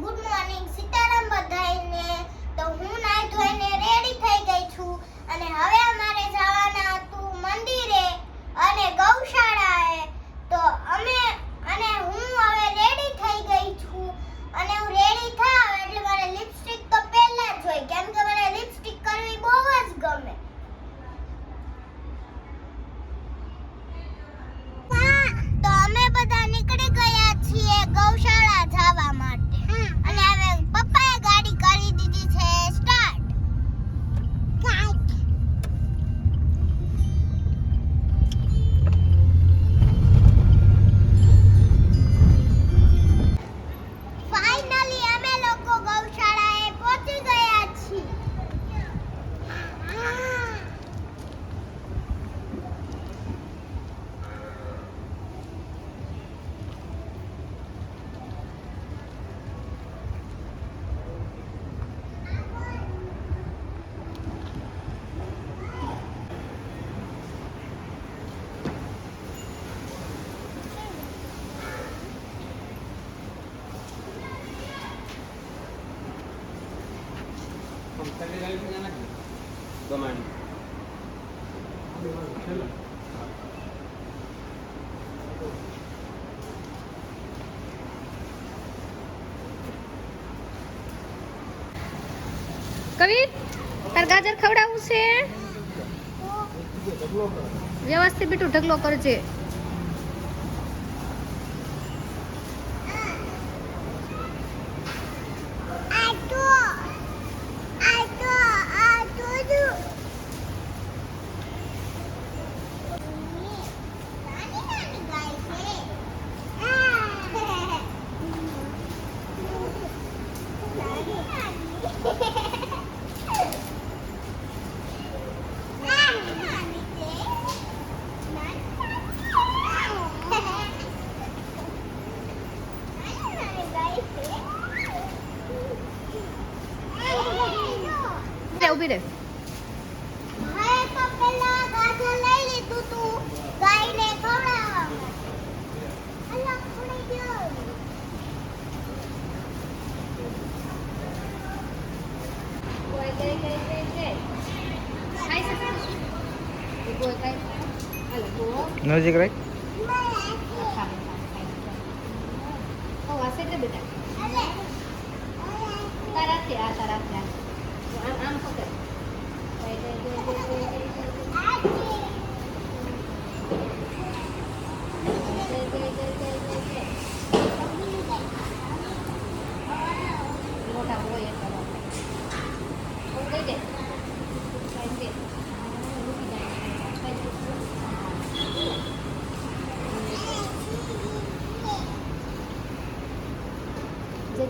Good morning Sitaram બધાયને. તો હું નાઈ ધોઈને રેડી થઈ ગઈ છું અને હવે અમારે જવાના હતું મંદિરે અને ગૌશાળાએ. તો હું હવે રેડી થઈ ગઈ છું અને હું રેડી થાવ એટલે મારે લિપસ્ટિક તો પહેલા જ હોય, કેમ કે મને લિપસ્ટિક કરવી બહુ જ ગમે. તો અમે બધા નીકળી ગયા છીએ ગૌશાળા જવા માટે અને હવે પપ્પાએ ગાડી કરી દીધી છે સ્ટાર્ટ. ફાઇનલી અમે લોકો ગૌશાળાએ પહોંચી ગયા છીએ. કવિર, તાર ગાજર ખવડાવવું છે? વ્યવસ્થિત બેટું ઢગલો કરજે. ઉભી રહે. મેં તો પહેલા ગાજર લઈ લીધું તું ગાયને ખવડાવવા માટે. અલ્લા પડી ગયો. કોઈ ગઈ ખાઈ શકે કોઈ ખાઈ હાલો તો નજીક રાખ. ઓ વાસે તે બેટા તારાથી આમ પકડ. મોટા હોય એટલે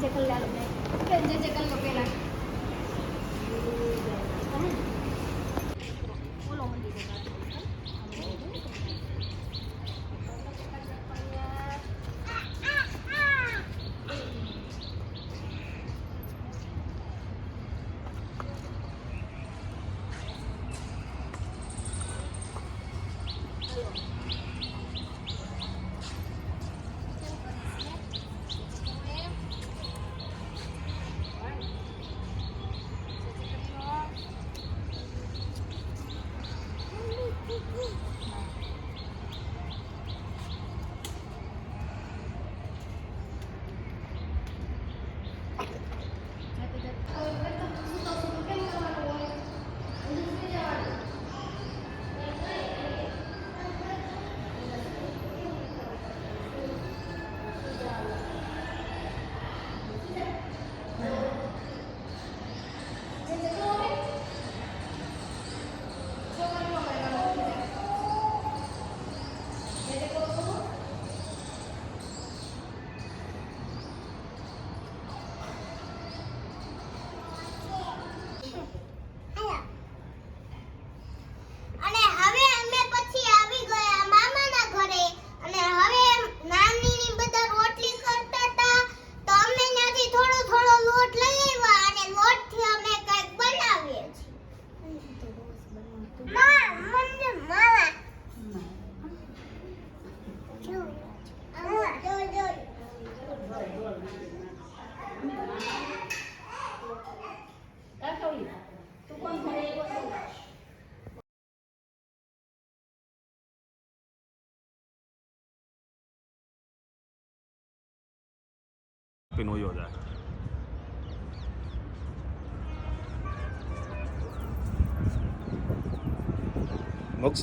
જે કલાક જે કલાક પેલા પીને હોયો જાય. મોક્ષ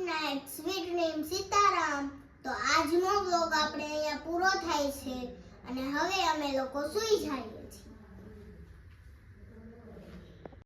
નાઇટ સ્વીટ નેમ સીતારામ. તો આજનો વ્લોગ આપણે અહીંયા પૂરો થાય છે અને હવે અમે લોકો સૂઈ જઈએ.